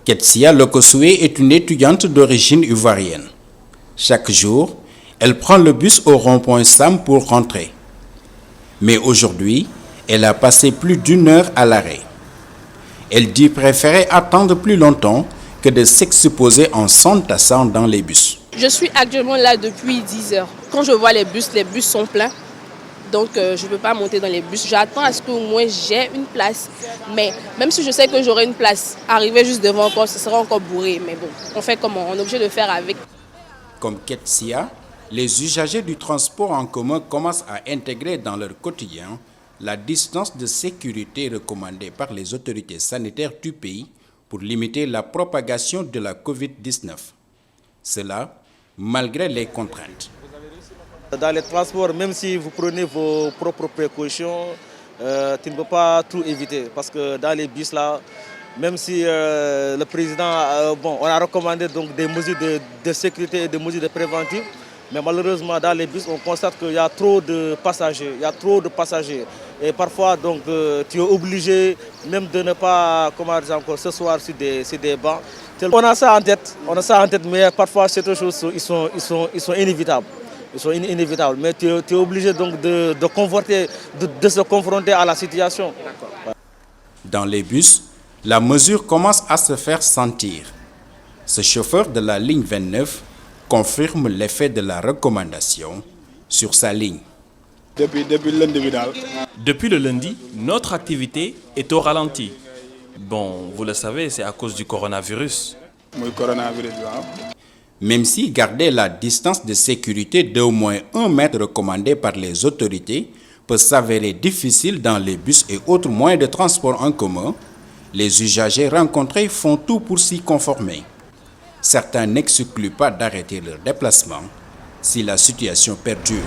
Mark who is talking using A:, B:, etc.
A: Ketsia Lokosoué est une étudiante d'origine ivoirienne. Chaque jour, elle prend le bus au rond-point Sam pour rentrer. Mais aujourd'hui, elle a passé plus d'1 heure à l'arrêt. Elle dit préférer attendre plus longtemps que de s'exposer en s'entassant dans les bus.
B: Je suis actuellement là depuis 10 heures. Quand je vois les bus sont pleins. Donc je ne peux pas monter dans les bus. J'attends à ce qu'au moins j'ai une place. Mais même si je sais que j'aurai une place, arriver juste devant encore, ce sera encore bourré. Mais bon, on fait comment? On est obligé de faire avec.
A: Comme Ketsia, les usagers du transport en commun commencent à intégrer dans leur quotidien la distance de sécurité recommandée par les autorités sanitaires du pays pour limiter la propagation de la COVID-19. Cela malgré les contraintes.
C: Dans les transports, même si vous prenez vos propres précautions, tu ne peux pas tout éviter. Parce que dans les bus, là, même si le président, on a recommandé donc des mesures de sécurité et des mesures de préventive, mais malheureusement, dans les bus, on constate qu'il y a trop de passagers. Et parfois, donc, tu es obligé même de ne pas, encore ce soir sur des bancs. On a ça en tête, mais parfois, ces choses, ils sont inévitables. Ils sont inévitables, mais tu es obligé donc de se confronter à la situation.
A: Dans les bus, la mesure commence à se faire sentir. Ce chauffeur de la ligne 29 confirme l'effet de la recommandation sur sa ligne.
D: Depuis le lundi, notre activité est au ralenti. Bon, vous le savez, c'est à cause du coronavirus.
A: Même si garder la distance de sécurité d'au moins 1 mètre recommandée par les autorités peut s'avérer difficile dans les bus et autres moyens de transport en commun, les usagers rencontrés font tout pour s'y conformer. Certains n'excluent pas d'arrêter leur déplacement si la situation perdure.